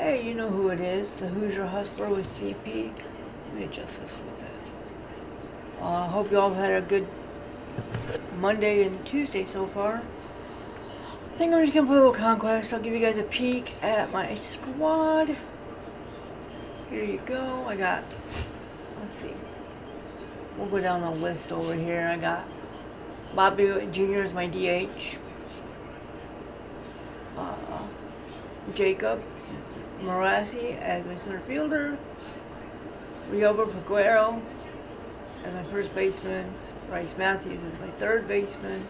Hey, you know who it is, the Hoosier Hustler with CP. Let me adjust this a little bit. Hope you all have had a good Monday and Tuesday so far. I think I'm just going to play a little Conquest. I'll give you guys a peek at my squad. Here you go. I got, let's see. We'll go down the list over here. I got Bobby Jr. as my DH. Jacob Morassi as my center fielder. Liober Peguero as my first baseman. Bryce Matthews as my third baseman.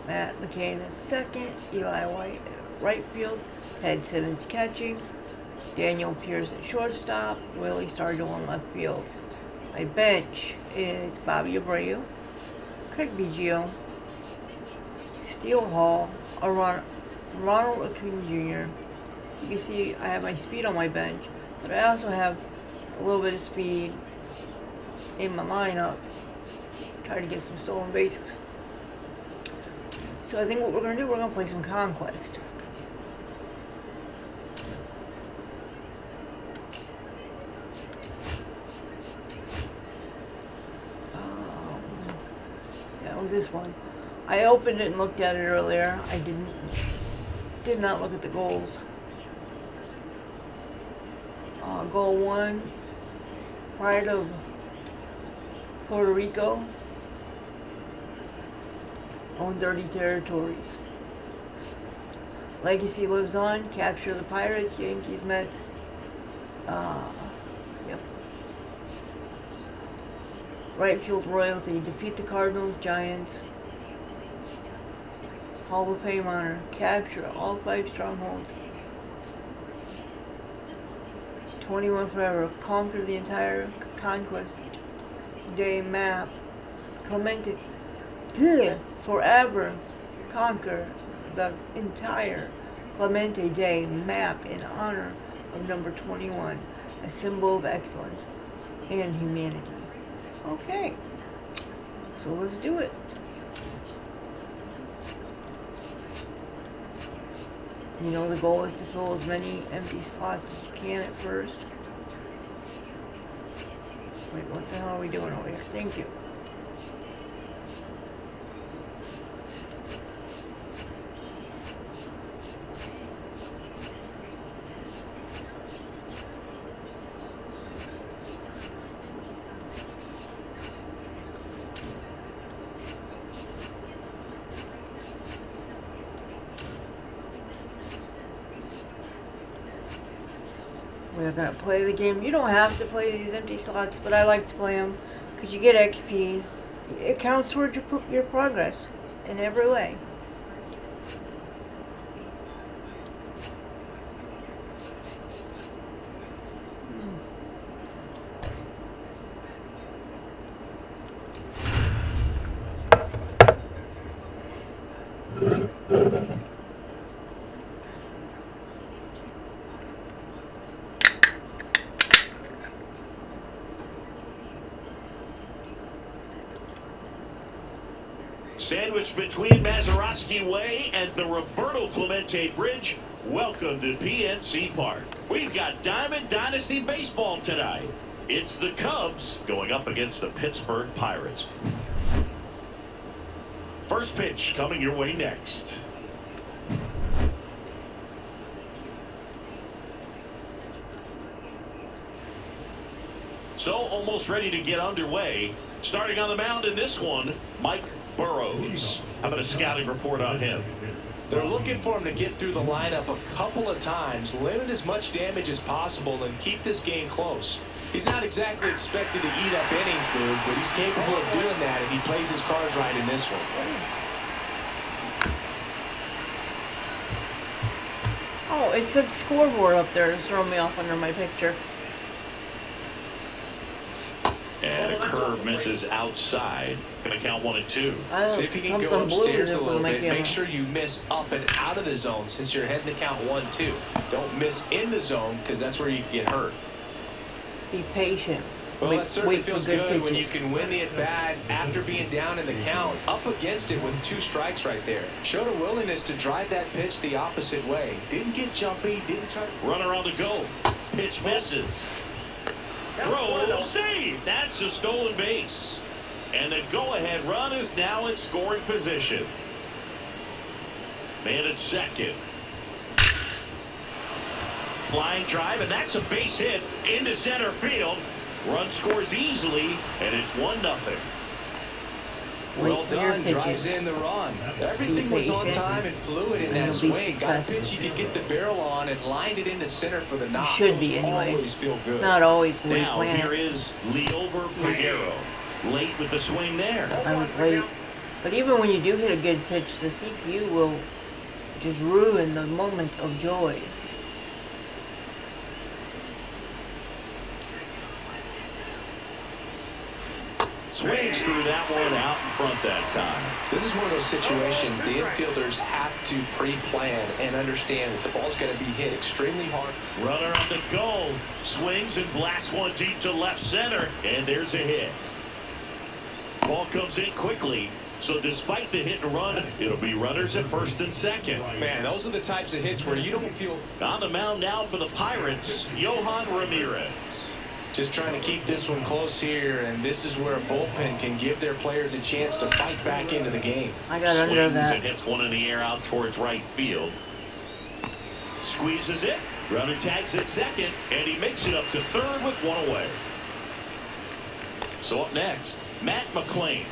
Matt McCain as second. Eli White at right field. Ted Simmons catching. Daniel Pierce at shortstop. Willie Stargell on left field. My bench is Bobby Abreu, Craig Biggio, Steele Hall, Ronald Acuna Jr. You can see I have my speed on my bench, but I also have a little bit of speed in my lineup. Try to get some stolen bases. So I think what we're going to do, we're going to play some Conquest. That was this one. I opened it and looked at it earlier. I did not look at the goals. Goal 1, Pride of Puerto Rico, own 30 territories. Legacy lives on, capture the Pirates, Yankees, Mets. Yep. Right field royalty, defeat the Cardinals, Giants. Hall of Fame honor, capture all 5 strongholds. 21 forever, conquer the entire Conquest Day map. Clemente, forever, conquer the entire Clemente Day map in honor of number 21, a symbol of excellence and humanity. Okay, so let's do it. You know the goal is to fill as many empty slots as you can at first. Wait, what the hell are we doing over here? Thank you. We're going to play the game. You don't have to play these empty slots, but I like to play them because you get XP. It counts towards your progress in every way. Sandwiched between Mazeroski Way and the Roberto Clemente Bridge, welcome to PNC Park. We've got Diamond Dynasty Baseball tonight. It's the Cubs going up against the Pittsburgh Pirates. First pitch coming your way next. So almost ready to get underway. Starting on the mound in this one, Mike Burrows. How about a scouting report on him? They're looking for him to get through the lineup a couple of times, limit as much damage as possible, and keep this game close. He's not exactly expected to eat up innings, dude, but he's capable of doing that if he plays his cards right in this one. Oh, it said scoreboard up there to throw me off under my picture. And a curve misses outside. Gonna count 1 and 2. See if you can go upstairs a little bit. Make sure you miss up and out of the zone since you're heading to count 1-2. Don't miss in the zone because that's where you get hurt. Be patient. Well, that certainly feels good good when you pitches. can win the at-bat after being down in the count, up against it with 2 strikes right there. Showed a willingness to drive that pitch the opposite way. Didn't get jumpy, didn't try to... Runner on the go. Pitch misses. Throw, save. That's a stolen base. And the go-ahead run is now in scoring position. Man at second. Flying drive, and that's a base hit into center field. Run scores easily, and it's 1-0. Well done, drives in the run. Everything was on time and fluid in that swing. Got a pitch you could get the barrel on and lined it into center for the knock. Should be anyway. Always feel good. It's not always the way Now planned. here is Leover Peguero. Late with the swing there. I was late. But even when you do hit a good pitch, the CPU will just ruin the moment of joy. Swings through that one out in front that time. This is one of those situations the infielders have to pre-plan and understand that the ball's going to be hit extremely hard. Runner on the go. Swings and blasts one deep to left center. And there's a hit. Ball comes in quickly. So despite the hit and run, it'll be runners at first and second. Man, those are the types of hits where you don't feel... On the mound now for the Pirates, Yohan Ramirez. Just trying to keep this one close here, and this is where a bullpen can give their players a chance to fight back into the game. I got under Swings that. and hits one in the air out towards right field. Squeezes it. Runner tags at second, and he makes it up to third with 1 away. So up next, Matt McClain.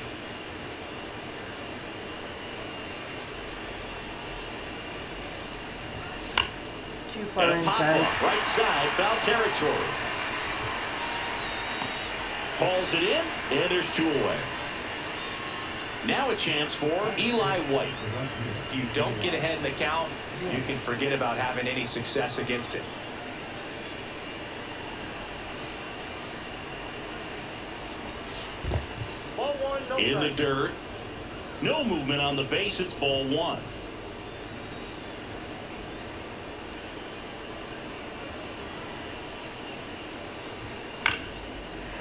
Too far And a pop inside. up right side, foul territory. Hauls it in, and there's 2 away. Now a chance for Eli White. If you don't get ahead in the count, you can forget about having any success against it. In the dirt. No movement on the base. It's ball 1.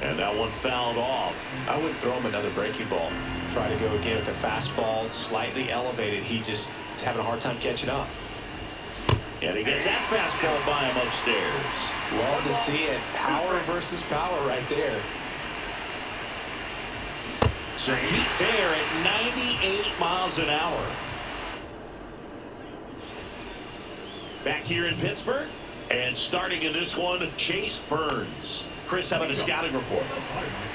And that one fouled off. I wouldn't throw him another breaking ball. Try to go again with the fastball, slightly elevated. He just is having a hard time catching up. And he gets that fastball by him upstairs. Love to see it. Power versus power right there. So heat there at 98 miles an hour. Back here in Pittsburgh. And starting in this one, Chase Burns. Chris, how about a scouting report?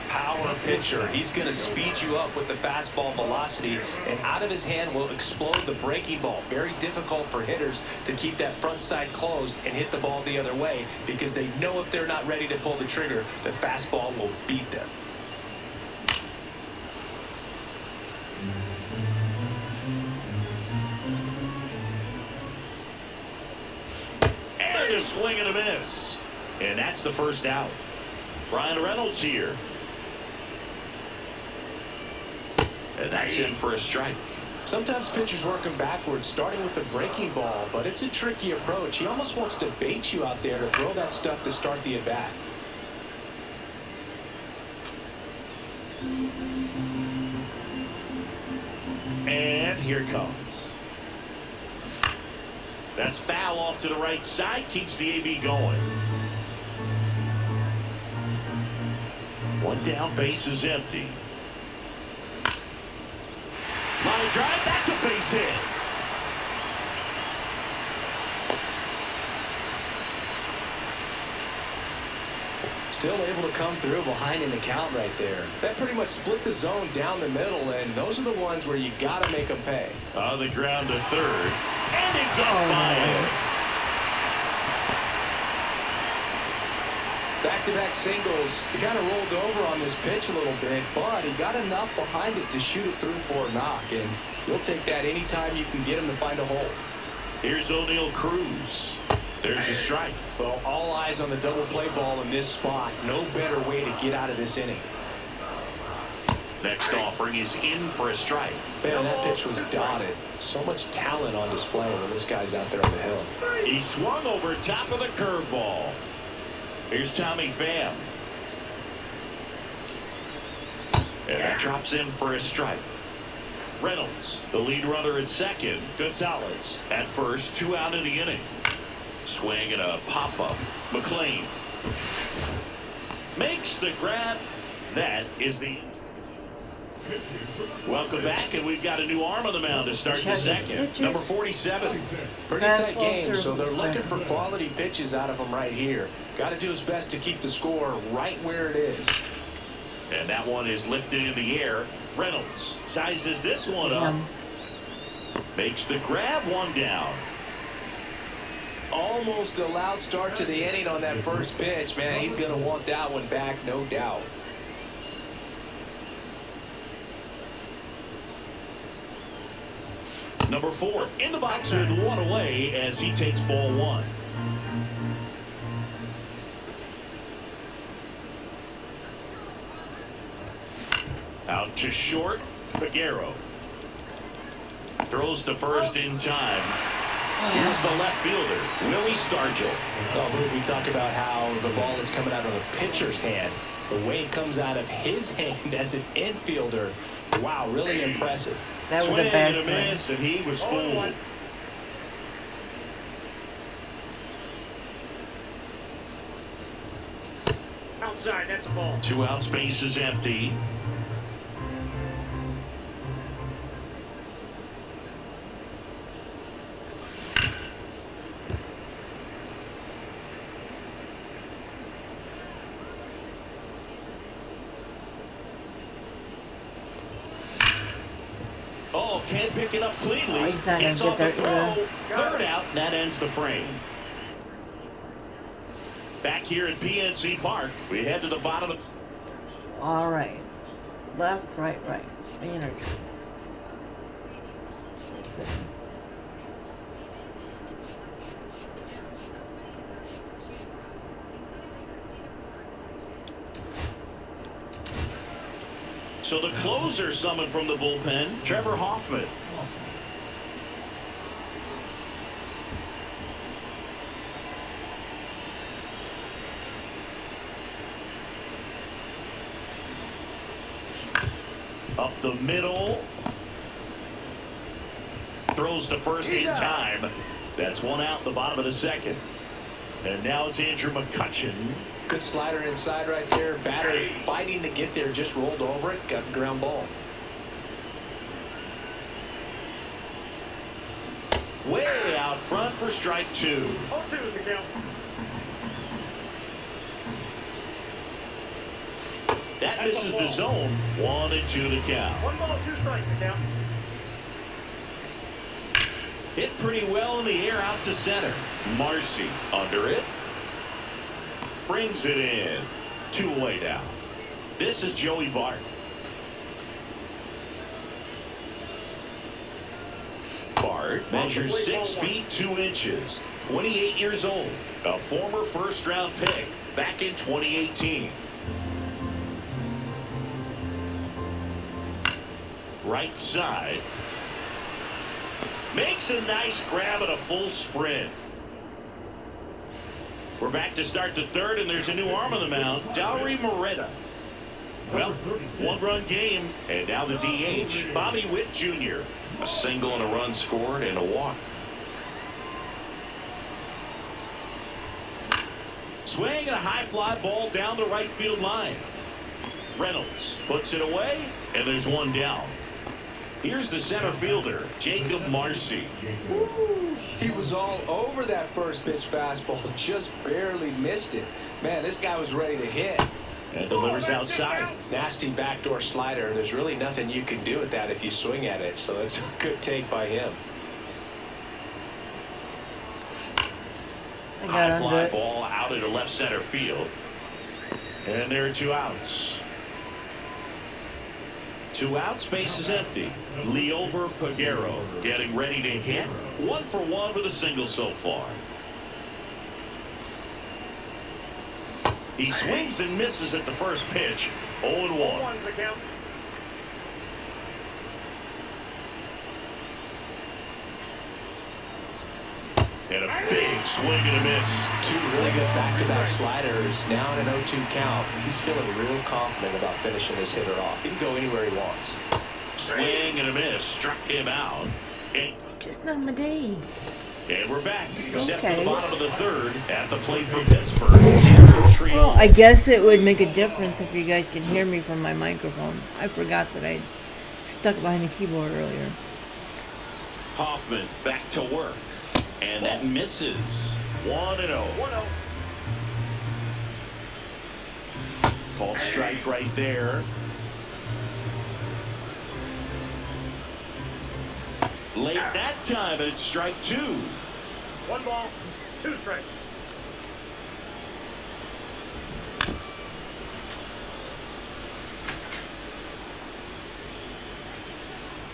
Power pitcher. He's going to speed you up with the fastball velocity, and out of his hand will explode the breaking ball. Very difficult for hitters to keep that front side closed and hit the ball the other way, because they know if they're not ready to pull the trigger, the fastball will beat them. And a swing and a miss. And that's the first out. Brian Reynolds here. And that's in for a strike. Sometimes pitchers work him backwards, starting with the breaking ball, but it's a tricky approach. He almost wants to bait you out there to throw that stuff to start the at-bat. And here it comes. That's foul off to the right side. Keeps the AB going. One down, base is empty. Line drive, that's a base hit. Still able to come through behind in the count right there. That pretty much split the zone down the middle, and those are the ones where you got to make them pay. On the ground to third. And it gets by him. Back-to-back singles. He kind of rolled over on this pitch a little bit, but he got enough behind it to shoot it through for a knock, and you'll take that anytime you can get him to find a hole. Here's O'Neal Cruz. There's a strike. Well, all eyes on the double play ball in this spot. No better way to get out of this inning. Next offering is in for a strike. Man, that pitch was dotted. So much talent on display when this guy's out there on the hill. He swung over top of the curveball. Here's Tommy Pham. And that drops in for a strike. Reynolds, the lead runner at second. Gonzalez at first, 2 out in the inning. Swing and a pop-up. McLean makes the grab. That is the... Welcome back, and we've got a new arm on the mound to start the second. Number 47. Pretty tight game, so they're looking for quality pitches out of him right here. Got to do his best to keep the score right where it is. And that one is lifted in the air. Reynolds sizes this one up. Makes the grab, 1 down. Almost a loud start to the inning on that first pitch. Man, he's going to want that one back, no doubt. Number 4 in the box with 1 away as he takes ball 1. Out to short, Peguero. Throws the first in time. Here's the left fielder, Willie Stargell. Oh, we talk about how the ball is coming out of a pitcher's hand. The way it comes out of his hand as an infielder, wow, really impressive. That was Swing a bad and a swing. miss, and he was fooled. Outside, that's a ball. 2 out, space is empty. Oh, can't pick it up cleanly. Oh, he's not Gets gonna off get the there. throw. Third out, and that ends the frame. Back here at PNC Park, we head to the bottom of... All right. Left, right, right. Energy. So the closer summoned from the bullpen, Trevor Hoffman. Up the middle. Throws the first in time. That's 1 out in the bottom of the second. And now it's Andrew McCutchen. Good slider inside right there. Batter fighting to get there, just rolled over it, got the ground ball. Way out front for strike 2. 0-2 is the count. That misses the zone. 1-2 the count. 1 ball, 2 strikes the count. Hit pretty well in the air out to center. Marcy under it. Brings it in. 2 away now. This is Joey Bart. Bart measures 6 feet 2 inches. 28 years old. A former first-round pick back in 2018. Right side. Makes a nice grab at a full sprint. We're back to start the third, and there's a new arm on the mound, Dowry Moretta. Well, 1-run game, and now the DH, Bobby Witt Jr. A single and a run scored and a walk. Swing and a high fly ball down the right field line. Reynolds puts it away, and there's 1 down. Here's the center fielder, Jacob Marcy. Ooh, he was all over that first pitch fastball, just barely missed it. Man, this guy was ready to hit. And delivers outside. Nasty backdoor slider. There's really nothing you can do with that if you swing at it, so that's a good take by him. High fly ball out into left center field. And there are 2 outs. 2 outs, base is empty. Leover Peguero getting ready to hit. 1 for 1 with a single so far. He swings and misses at the first pitch. 0-1. 1's the count. And a big swing and a miss. Two really good back-to-back sliders. Now in an 0-2 count. He's feeling real confident about finishing this hitter off. He can go anywhere he wants. Swing and a miss. Struck him out. And Just not my day. we're back. It's Step to okay. the bottom of the third at the plate for Pittsburgh. Well, I guess it would make a difference if you guys can hear me from my microphone. I forgot that I stuck behind the keyboard earlier. Hoffman back to work. And that misses. 1-0. 1-0. Called strike right there. Late that time, and it's strike 2. 1 ball, 2 strikes.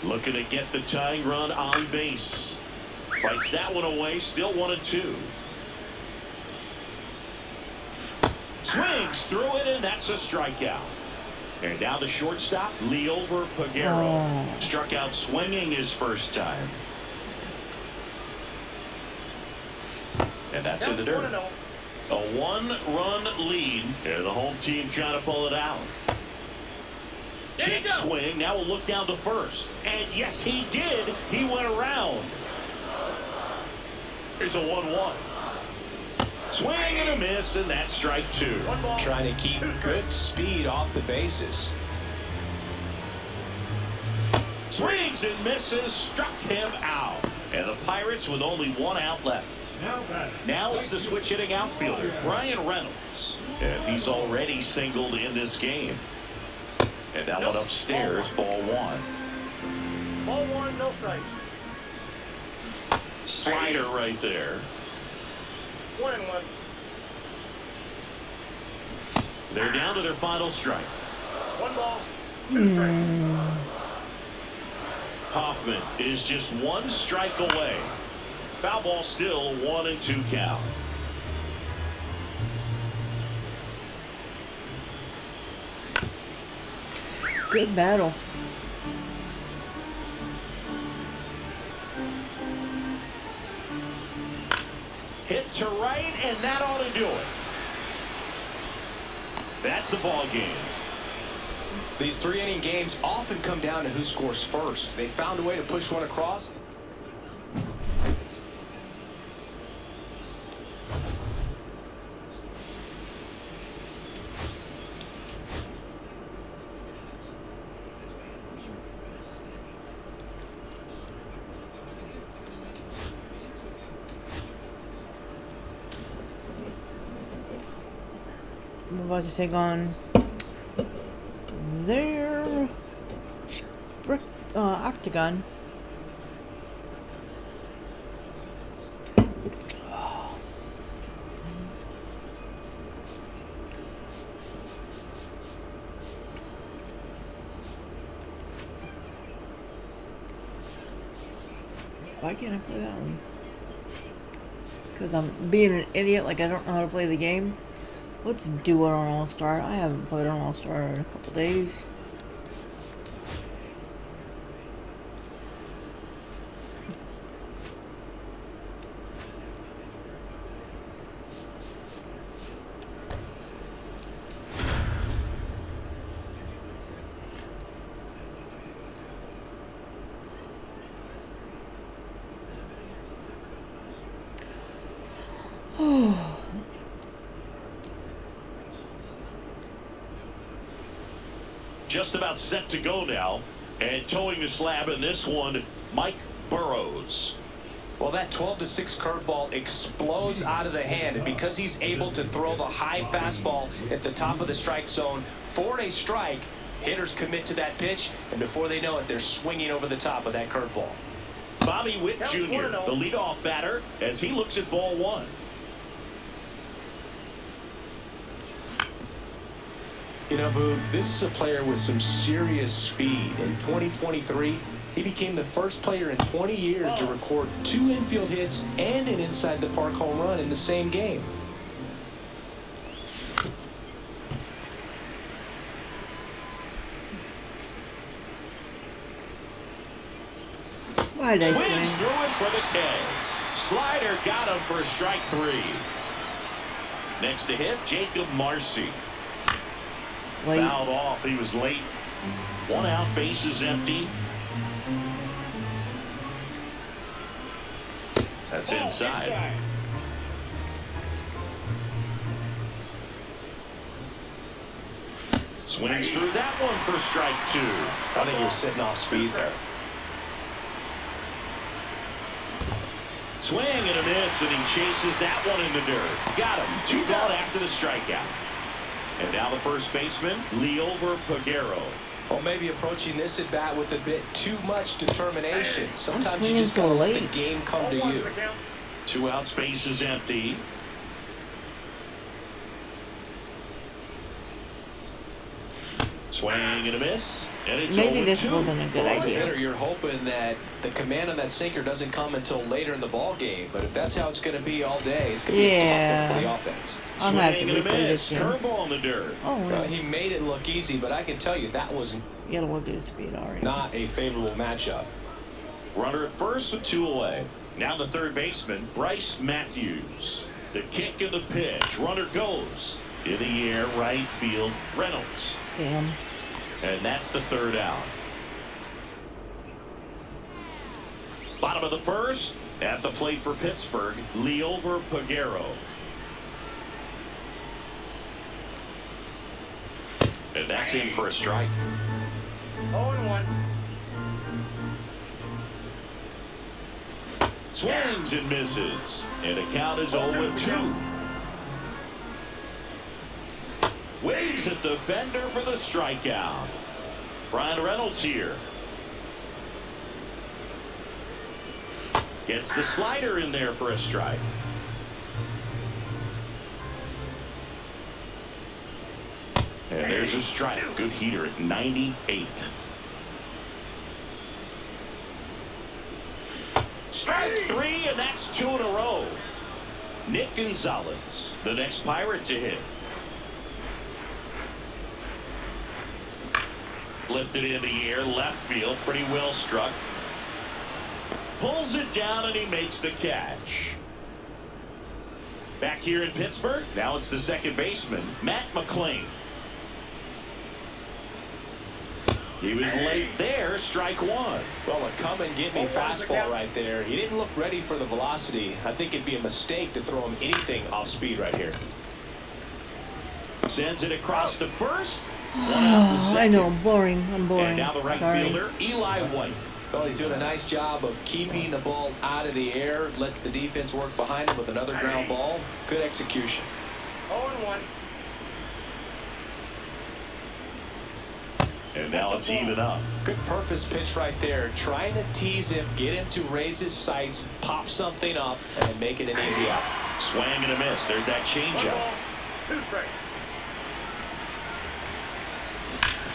Looking to get the tying run on base. Fights that one away, still 1-2. Swings through it, and that's a strikeout. And now the shortstop, Liover Peguero. Struck out swinging his first time. And that's in the dirt. 1-0. A 1-run lead, and the home team trying to pull it out. Kick swing, now we'll look down to first. And yes, he did. He went around. Here's a 1-1. Swing and a miss, and that's strike 2. 1 ball. Trying to keep good speed off the bases. Swings and misses, struck him out. And the Pirates with only 1 out left. Now it's the switch hitting outfielder, Brian Reynolds. And he's already singled in this game. And that one upstairs, ball 1. Ball 1, no strike. Slider right there. 1-1. They're down to their final strike. 1 ball, 2 strikes. Hoffman is just 1 strike away. Foul ball still 1-2 count. Good battle. Hit to right, and that ought to do it. That's the ball game. These 3-inning games often come down to who scores first. They found a way to push one across. I'm about to take on their octagon. Why can't I play that one? Because I'm being an idiot, like I don't know how to play the game. Let's do it on All-Star. I haven't played on All-Star in a couple days. Just about set to go now, and towing the slab in this one, Mike Burrows. Well, that 12-6 curveball explodes out of the hand, and because he's able to throw the high fastball at the top of the strike zone for a strike, hitters commit to that pitch, and before they know it, they're swinging over the top of that curveball. Bobby Witt Jr., the leadoff batter, as he looks at ball 1. You know, Boog, this is a player with some serious speed. In 2023, he became the first player in 20 years to record 2 infield hits and an inside-the-park home run in the same game. Why did I Swings swing? through it for the K. Slider got him for strike 3. Next to hit, Jacob Marcy. Late. Fouled off. He was late. 1 out, bases empty. That's inside. Swings through that one for strike 2. I think he was sitting off speed there. Swing and a miss, and he chases that one in the dirt. Got him. 2 gone after the strikeout. And now the first baseman, Leover Peguero. Well, maybe approaching this at bat with a bit too much determination. Sometimes you swinging just so gotta let the late. game come to you. 2 outs, bases empty. Swing and a miss, and it's Maybe 0-2. this wasn't a good As a idea. hitter, you're hoping that the command on that sinker doesn't come until later in the ball game. But if that's how it's going to be all day, it's going to be a tough one for the offense. I'm gonna have to Swing and a replay miss, this game. curveball in the dirt. Oh, Well, really? he made it look easy, but I can tell you that was You gotta look at his speed already. not a favorable matchup. Runner at first with 2 away. Now the third baseman, Bryce Matthews. The kick and the pitch. Runner goes. In the air, right field, Reynolds. Damn. And that's the 3rd out. Bottom of the first. At the plate for Pittsburgh, Leover Peguero. And that's in for a strike. 0-1. Swings and misses. And the count is 0-2. Waves at the bender for the strikeout. Brian Reynolds here. Gets the slider in there for a strike. And there's a strike. Good heater at 98. Strike 3, and that's 2 in a row. Nick Gonzalez, the next Pirate to hit. Lifted in the air, left field, pretty well struck. Pulls it down and he makes the catch. Back here in Pittsburgh, now it's the second baseman, Matt McClain. He was late there, strike 1. Well, a come and get me fastball right there. He didn't look ready for the velocity. I think it'd be a mistake to throw him anything off speed right here. Sends it across the first. 1 out the second. I know, I'm boring. I'm boring. And now the right Sorry. fielder, Eli White. Well, he's doing a nice job of keeping the ball out of the air. Lets the defense work behind him with another ground ball. Good execution. 0-1. And now it's even up. Good purpose pitch right there. Trying to tease him, get him to raise his sights, pop something up, and then make it an easy out. Swing and a miss. There's that 1 changeup. ball, 2 strikes.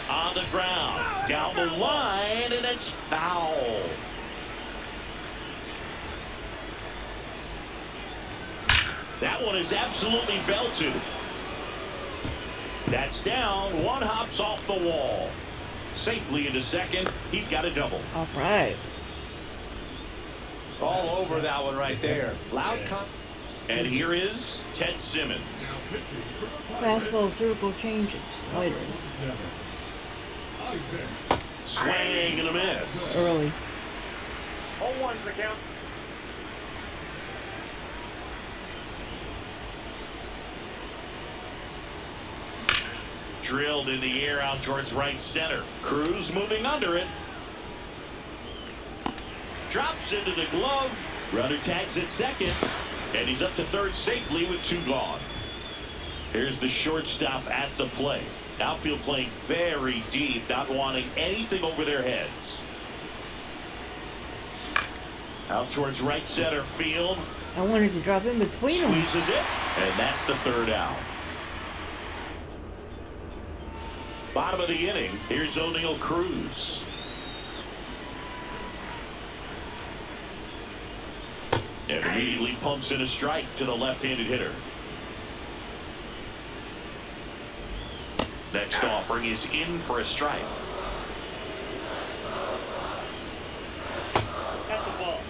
On the ground. Down the line, and it's foul. That one is absolutely belted. That's down. 1 hops off the wall. Safely into second. He's got a double. All right. All over that one right there. Loud And here is Ted Simmons. Fastball circle changes. Slider. Swing and a miss. Early. 0-1's the count. Drilled in the air out towards right center. Cruz moving under it. Drops into the glove. Runner tags at second. And he's up to third safely with 2 gone. Here's the shortstop at the plate. Outfield playing very deep, not wanting anything over their heads. Out towards right center field. I wanted to drop in between them. Squeezes it, and that's the 3rd out. Bottom of the inning, here's O'Neal Cruz. And immediately pumps in a strike to the left-handed hitter. Next offering is in for a strike. That's a ball.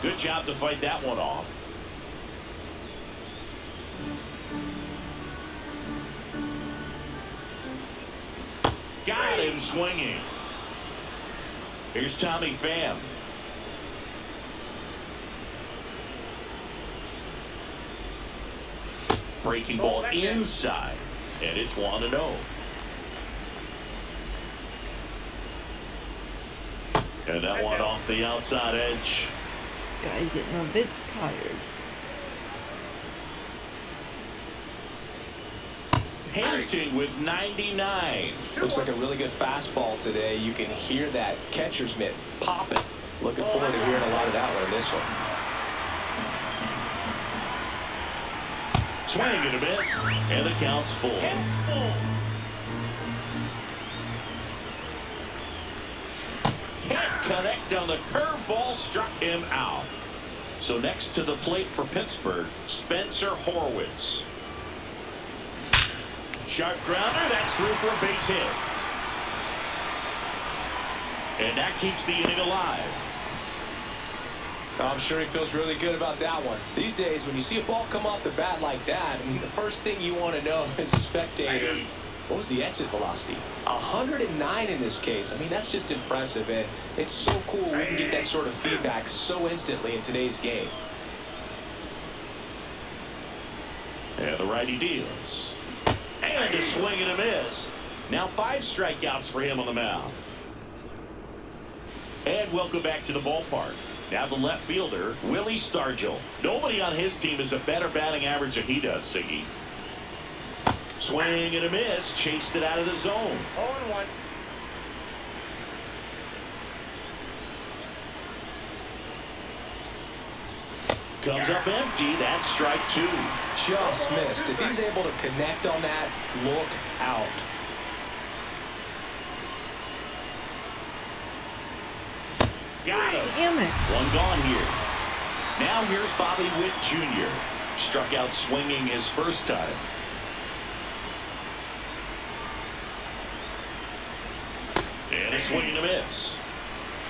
Good job to fight that one off. Got him swinging. Here's Tommy Pham. Breaking ball inside, and it's 1-0. And that one off the outside edge. Guy's getting a bit tired. Painting with 99. Looks like a really good fastball today. You can hear that catcher's mitt popping. Looking forward to hearing a lot of that one in this one. Swing and a miss, and the count's full. Can't connect on the curveball, struck him out. So next to the plate for Pittsburgh, Spencer Horwitz. Sharp grounder, that's through for a base hit. And that keeps the inning alive. I'm sure he feels really good about that one. These days, when you see a ball come off the bat like that, I mean, the first thing you want to know as a spectator, what was the exit velocity? 109 in this case. I mean, that's just impressive, and it's so cool we can get that sort of feedback so instantly in today's game. And the righty deals. And a swing and a miss. Now 5 strikeouts for him on the mound. And welcome back to the ballpark. Now the left fielder, Willie Stargell. Nobody on his team has a better batting average than he does, Siggy. Swing and a miss. Chased it out of the zone. 0-1. Comes up empty. That's strike 2. Just missed. If he's able to connect on that, look out. Got him. Damn it. One gone here. Now here's Bobby Witt Jr. Struck out swinging his first time. And a swing and a miss.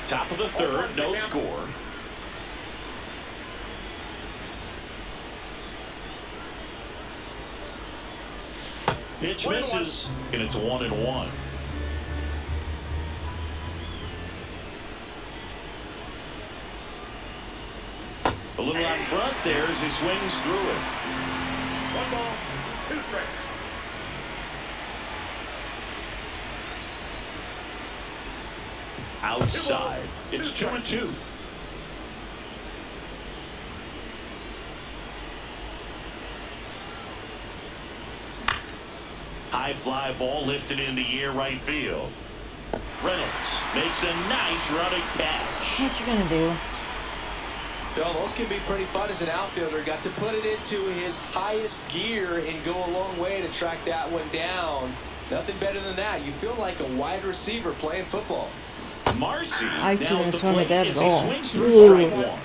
Top of the third, no score. Pitch misses, and it's 1-1. A little out front there as he swings through it. 1 ball, 2 strikes. Outside. It's 2-2. High fly ball lifted in the air right field. Reynolds makes a nice running catch. What you gonna do? Well, those can be pretty fun as an outfielder. Got to put it into his highest gear and go a long way to track that one down. Nothing better than that. You feel like a wide receiver playing football. Marcy I now shouldn't at have the swung at plate that as at he all. swings through Ooh. strike 1.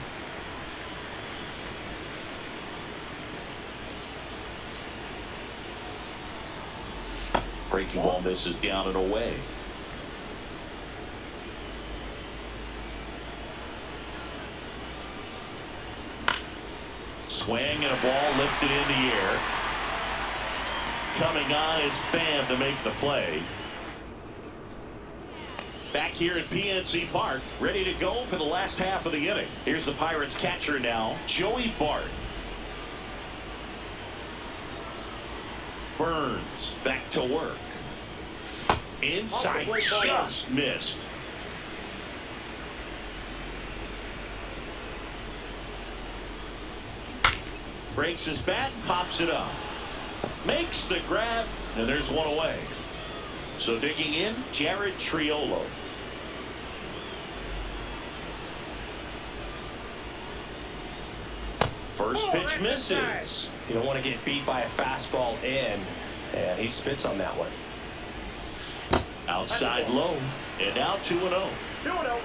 Breaking ball misses down and away. Swing and a ball lifted in the air. Coming on is Pham to make the play. Back here at PNC Park, ready to go for the last half of the inning. Here's the Pirates catcher now, Joey Bart. Burns back to work. Inside, just missed. Breaks his bat, pops it up. Makes the grab, and there's one away. So digging in, Jared Triolo. First pitch misses. You don't want to get beat by a fastball in, and he spits on that one. Outside low, and now 2-0. 2-0.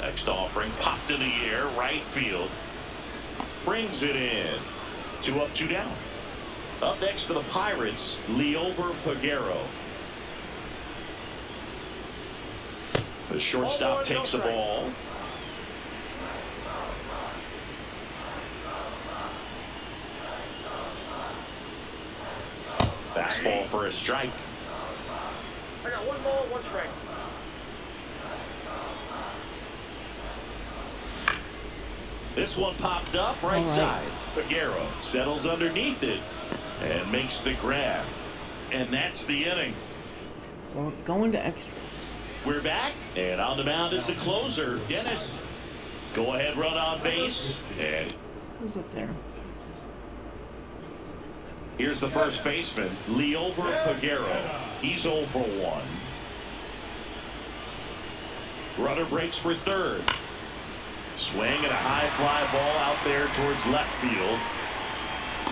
Next offering, popped in the air, right field. Brings it in. 2 up, 2 down. Up next for the Pirates, Liover Peguero. The shortstop takes the ball. Fastball for a strike. I got 1 ball, 1 strike. This one popped up right side. Peguero settles underneath it and makes the grab. And that's the inning. We're going to extras. We're back, and on the mound is the closer, Dennis. Go ahead, run on base, and Who's up there? here's the first baseman, Leover Peguero. He's 0 for 1. Runner breaks for third. Swing and a high fly ball out there towards left field.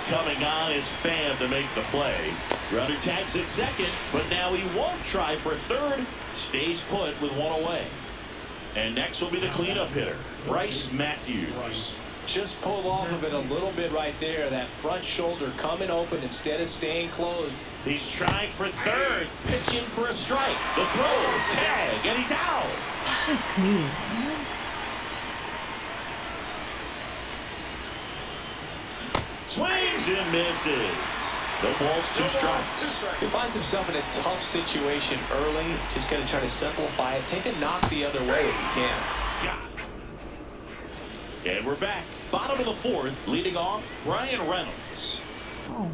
Coming on is Pham to make the play. Runner tags at second, but now he won't try for third. Stays put with 1 away. And next will be the cleanup hitter, Bryce Matthews. Just pulled off of it a little bit right there. That front shoulder coming open instead of staying closed. He's trying for third, pitching for a strike. The throw, tag, and he's out. Fuck me, man. Swings and misses. The ball's 2 strikes. He finds himself in a tough situation early. Just got to try to simplify it. Take a knock the other way if you can. Got it. And we're back. Bottom of the 4th, leading off, Brian Reynolds. Oh.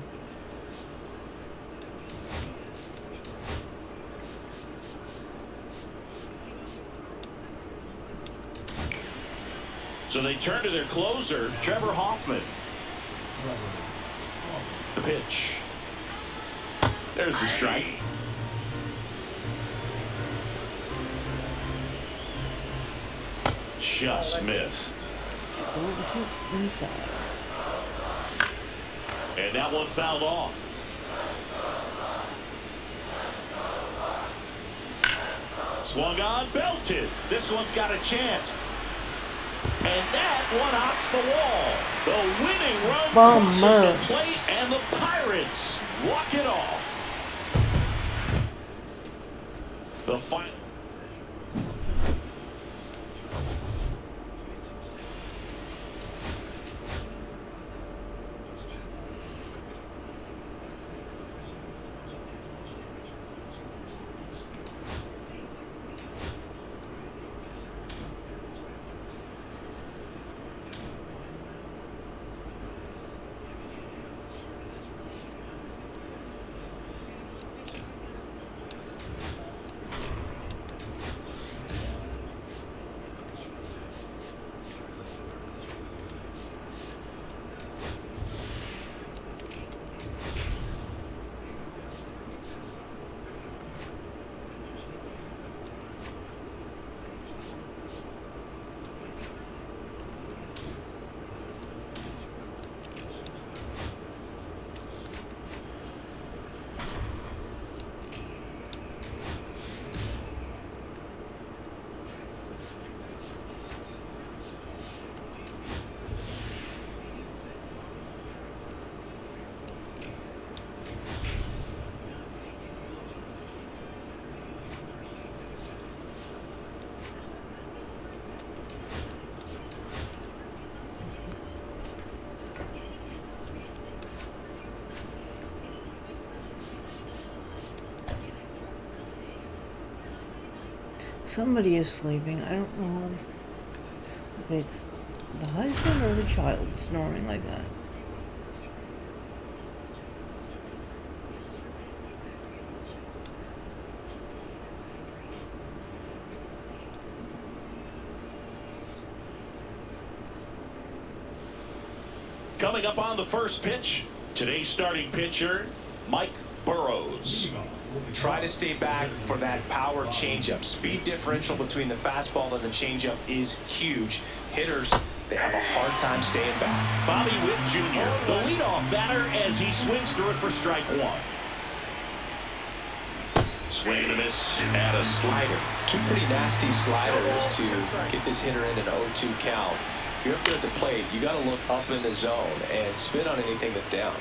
So they turn to their closer, Trevor Hoffman. The pitch. There's the strike. Just missed. A little too inside. And that one fouled off. Swung on, belted. This one's got a chance. And that one hops the wall. The winning run crosses the plate, and the Pirates walk it off. The final. Somebody is sleeping. I don't know if it's the husband or the child snoring like that. Coming up on the first pitch, today's starting pitcher, Mike Burrows. Try to stay back for that power changeup. Speed differential between the fastball and the changeup is huge. Hitters, they have a hard time staying back. Bobby Witt Jr., the leadoff batter, as he swings through it for strike 1. Swing and a miss at a slider. 2 pretty nasty sliders to get this hitter in an 0-2 count. If you're up there at the plate, you got to look up in the zone and spin on anything that's down.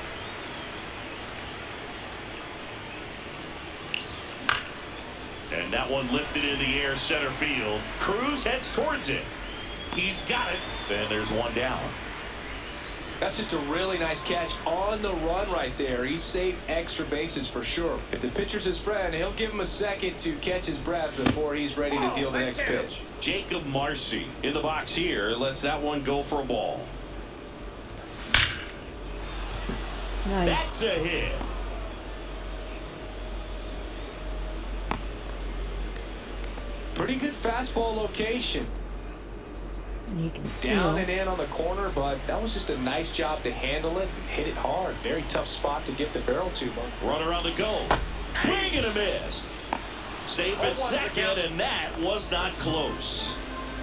And that one lifted in the air, center field. Cruz heads towards it. He's got it. And there's one down. That's just a really nice catch on the run right there. He saved extra bases for sure. If the pitcher's his friend, he'll give him a second to catch his breath before he's ready to deal the next pitch. Jacob Marcy in the box here. Lets that one go for a ball. Nice. That's a hit. Pretty good fastball location. And you can steal. Down and in on the corner, but that was just a nice job to handle it and hit it hard. Very tough spot to get the barrel to. Runner on the go. Swing and a miss. Safe at second, and that was not close.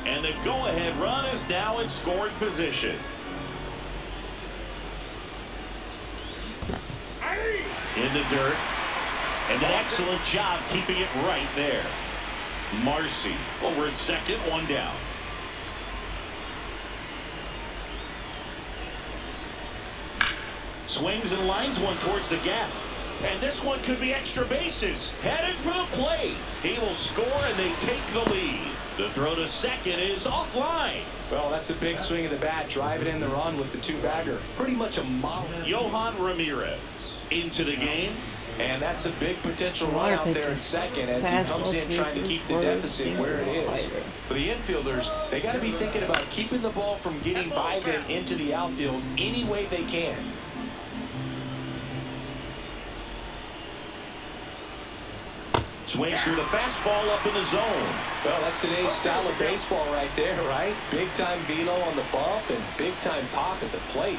And the go-ahead run is now in scoring position. In the dirt. And an excellent job keeping it right there. Marcy over at second, one down. Swings and lines one towards the gap. And this one could be extra bases. Headed for the plate. He will score and they take the lead. The throw to second is offline. Well, that's a big swing of the bat, driving in the run with the two-bagger. Pretty much a model. Johan Ramirez into the game. And that's a big potential run out there in second as he comes in trying to keep the deficit where it is. For the infielders, they got to be thinking about keeping the ball from getting by them into the outfield any way they can. Swings through the fastball up in the zone. Well, that's today's style of baseball right there, right? Big-time velo on the bump and big-time pop at the plate.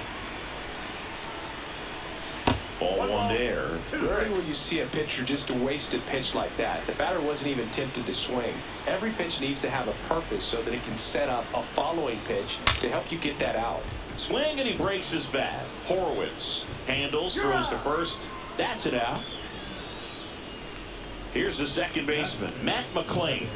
Ball one there. Rarely will you see a pitcher just waste a pitch like that. The batter wasn't even tempted to swing. Every pitch needs to have a purpose so that it can set up a following pitch to help you get that out. Swing and he breaks his bat. Horowitz handles, throws to first. That's it out. Here's the second baseman, Matt McClain.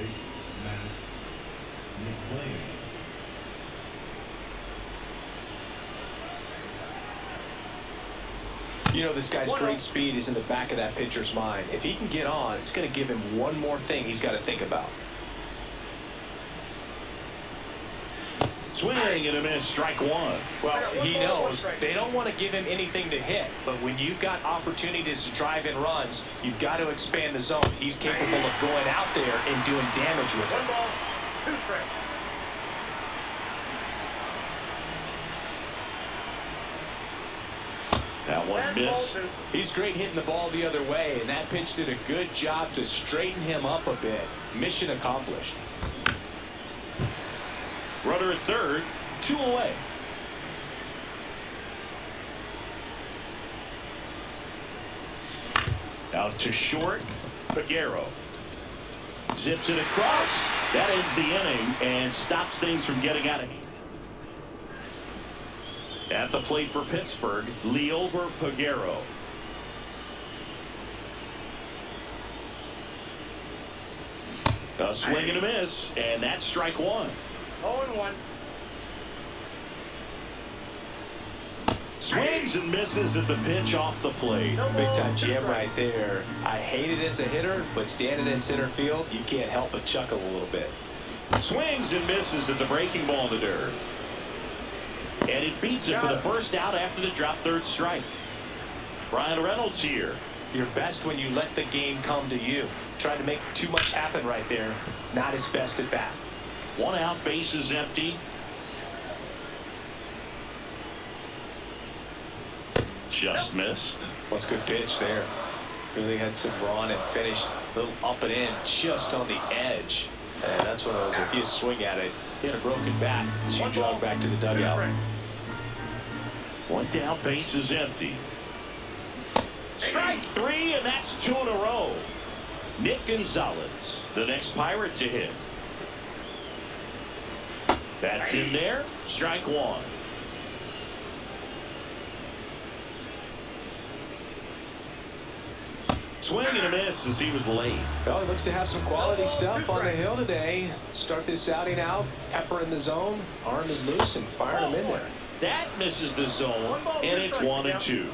You know, this guy's great speed is in the back of that pitcher's mind. If he can get on, it's going to give him one more thing he's got to think about. Swing and a miss, strike one. Well, he knows they don't want to give him anything to hit, but when you've got opportunities to drive in runs, you've got to expand the zone. He's capable of going out there and doing damage with it. 1 ball, 2 strikes. That one missed. He's great hitting the ball the other way, and that pitch did a good job to straighten him up a bit. Mission accomplished. Runner at third, 2 away. Out to short, Peguero. Zips it across. That ends the inning and stops things from getting out of hand. At the plate for Pittsburgh, Liover Peguero. A swing and a miss, and that's strike one. 0-1. Swings and misses at the pitch off the plate. Big time jam right there. I hate it as a hitter, but standing in center field, you can't help but chuckle a little bit. Swings and misses at the breaking ball in the dirt. And it beats it for the first out after the drop third strike. Brian Reynolds here. You're best when you let the game come to you. Trying to make too much happen right there. Not his best at bat. 1 out, bases empty. Just missed. What's good pitch there. Really had some run and finished a little up and in just on the edge. And that's one of those, if you swing at it, hit a broken bat as you jog back to the dugout. 1 down, bases empty. Strike 3, and that's 2 in a row. Nick Gonzalez, the next Pirate to hit. That's in there. Strike 1. Swing and a miss as he was late. Well, he looks to have some quality stuff on the hill today. Start this outing out, pepper in the zone, arm is loose, and firing him in there. That misses the zone, and it's 1-2.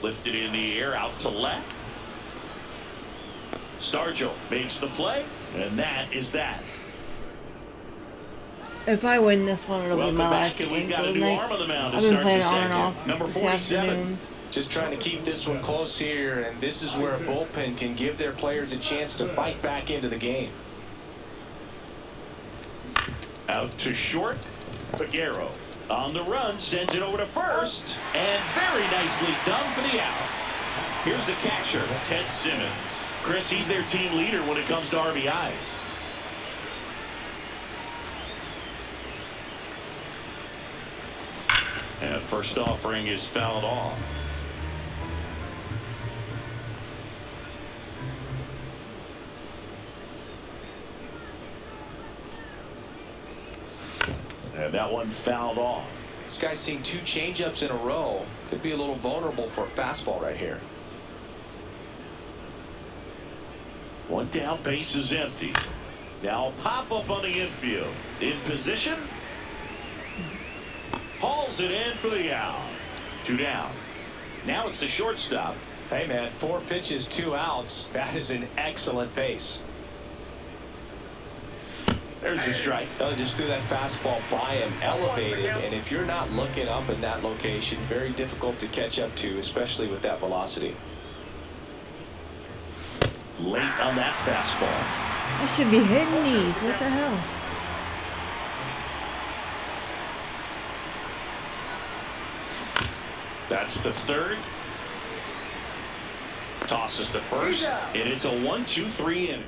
Lifted in the air out to left. Stargell makes the play, and that is that. If I win this one, it'll Welcome be my back, last and win we've got for a the new night. arm on the mound to I've been start playing the on and second. off Number this 47. afternoon. Just trying to keep this one close here, and this is where a bullpen can give their players a chance to fight back into the game. Out to short. Figueroa on the run, sends it over to first, and very nicely done for the out. Here's the catcher, Ted Simmons. Chris, he's their team leader when it comes to RBIs. And first offering is fouled off. And that one fouled off. This guy's seen 2 changeups in a row. Could be a little vulnerable for a fastball right here. One down, base is empty. Now pop up on the infield. In position. Hauls it in for the out. 2 down. Now it's the shortstop. Hey man, 4 pitches, 2 outs. That is an excellent pace. There's the strike. They just threw that fastball by him, elevated, and if you're not looking up in that location, very difficult to catch up to, especially with that velocity. Late on that fastball. I should be hitting these. What the hell? That's the third. Tosses to first, and it's a 1-2-3 inning.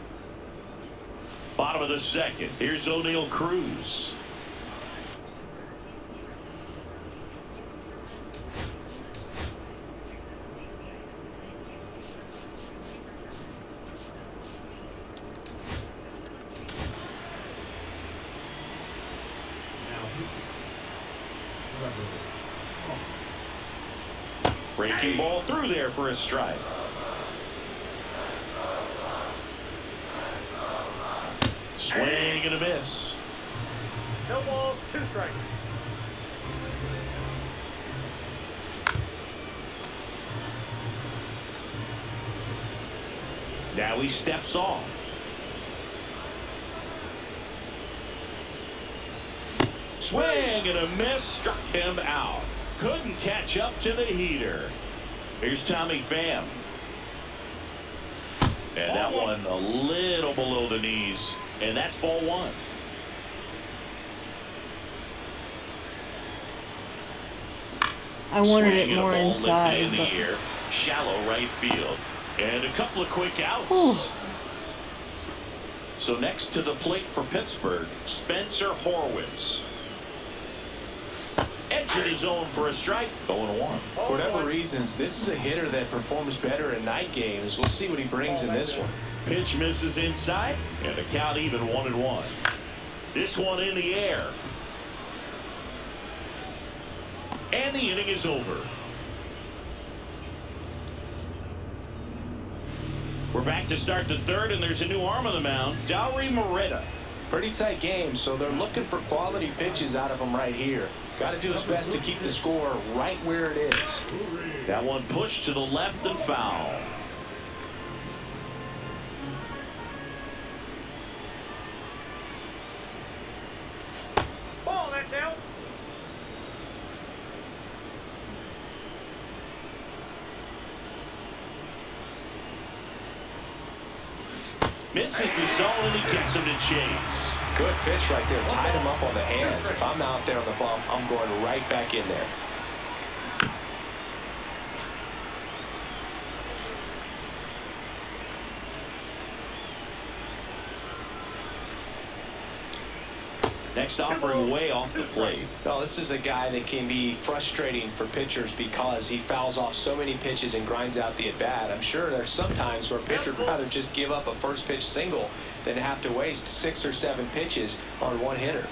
Bottom of the second. Here's O'Neal Cruz. Breaking ball through there for a strike. Swing and a miss. No balls, 2 strikes. Now he steps off. Swing and a miss, struck him out. Couldn't catch up to the heater. Here's Tommy Pham. And that one a little below the knees. And that's ball 1. I wanted Swing it and a more ball inside. lifted in But the air. Shallow right field. And a couple of quick outs. Whew. So next to the plate for Pittsburgh, Spencer Horwitz. Edge of his zone for a strike. 0-1. For whatever reasons, this is a hitter that performs better in night games. We'll see what he brings in this one. Pitch misses inside, and the count even 1-1. This one in the air. And the inning is over. We're back to start the third, and there's a new arm on the mound, Dauri Moreta. Pretty tight game, so they're looking for quality pitches out of him right here. Got to do his best to keep the score right where it is. That one pushed to the left and foul. Ball, that's out. Misses the zone, and he gets him to chase. Good pitch right there. Tied him up on the hands. If I'm out there on the bump, I'm going right back in there. Next offering way off the plate. Well, this is a guy that can be frustrating for pitchers because he fouls off so many pitches and grinds out the at-bat. I'm sure there's some times where a pitcher would rather just give up a first pitch single than have to waste 6 or 7 pitches on one hitter.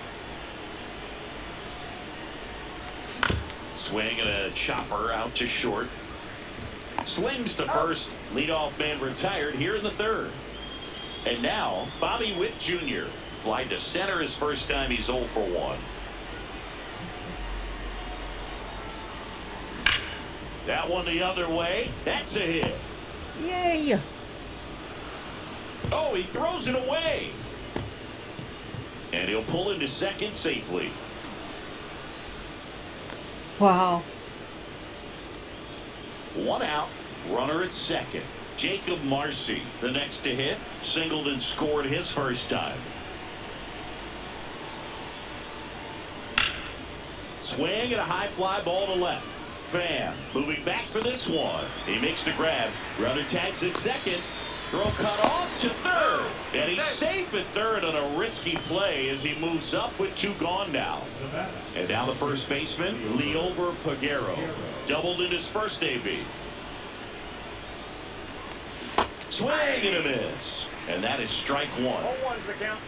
Swing and a chopper out to short. Slings to first. Leadoff man retired here in the third. And now Bobby Witt Jr. Fly to center his first time. He's 0 for 1. That one the other way. That's a hit. Yay! Oh, he throws it away. And he'll pull into second safely. Wow. One out. Runner at second. Jacob Marcy, the next to hit. Singled and scored his first time. Swing and a high fly ball to left. Pham moving back for this one. He makes the grab. Runner tags at second. Throw cut off to third. And he's safe at third on a risky play as he moves up with 2 gone now. And now the first baseman, Liover Peguero. Doubled in his first AB. Swing and a miss. And that is strike 1. 0-1's the count.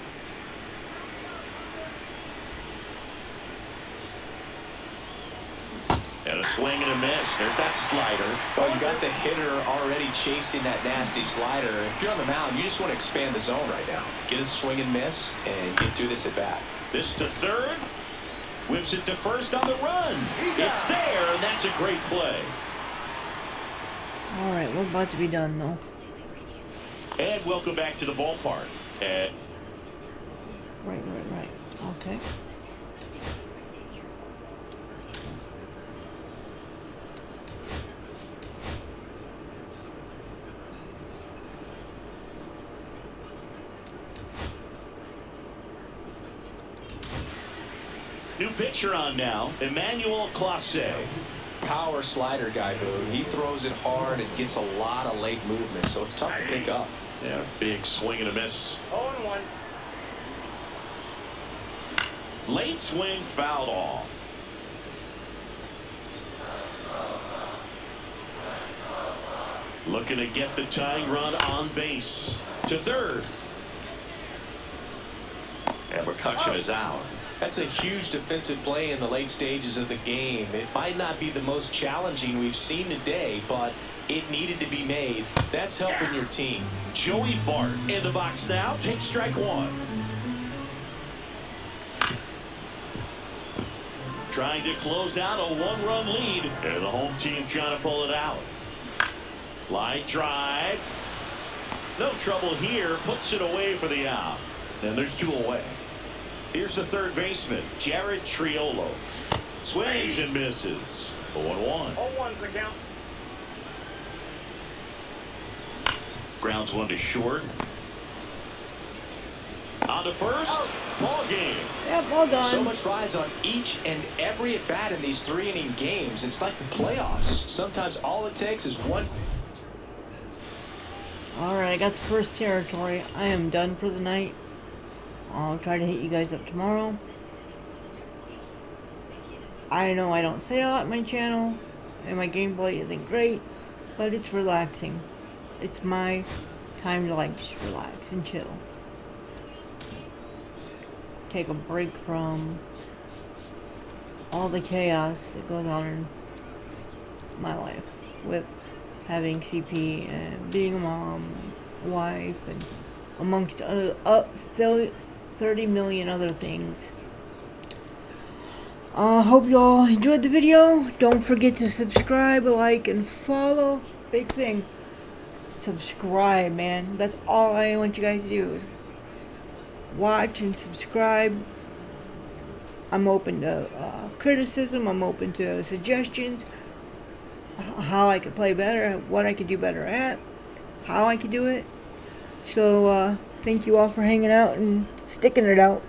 And a swing and a miss. There's that slider. Well, you got the hitter already chasing that nasty slider. If you're on the mound, you just want to expand the zone right now. Get a swing and miss and get through this at bat. This to third. Whips it to first on the run. It's there, and that's a great play. Alright, we're about to be done though. And welcome back to the ballpark. And Right. Okay. new pitcher on now, Emmanuel Clase. Power slider guy, Boone. He throws it hard and gets a lot of late movement, so it's tough to pick up. Yeah, big swing and a miss. 0-1. Late swing fouled off. Looking to get the tying run on base. To third. And McCutcheon is out. That's a huge defensive play in the late stages of the game. It might not be the most challenging we've seen today, but it needed to be made. That's helping your team. Joey Bart in the box now. Takes strike 1. Trying to close out a 1-run lead. And the home team trying to pull it out. Line drive. No trouble here. Puts it away for the out. And there's 2 away. Here's the third baseman, Jared Triolo. Swings and misses. 0-1. 0-1's the count. Grounds 1 to short. On to first. Ball game. Yep, all done. So much rides on each and every at bat in these 3-inning games. It's like the playoffs. Sometimes all it takes is one. Alright, I got the first territory. I am done for the night. I'll try to hit you guys up tomorrow. I know I don't say a lot on my channel, and my gameplay isn't great, but it's relaxing. It's my time to like just relax and chill. Take a break from all the chaos that goes on in my life with having CP and being a mom, and wife, and amongst 30 million other things. Hope you all enjoyed the video. Don't forget to subscribe, like, and follow. Big thing. Subscribe, man. That's all I want you guys to do is watch and subscribe. I'm open to criticism. I'm open to suggestions. How I could play better, what I could do better at, how I could do it. So, thank you all for hanging out and sticking it out.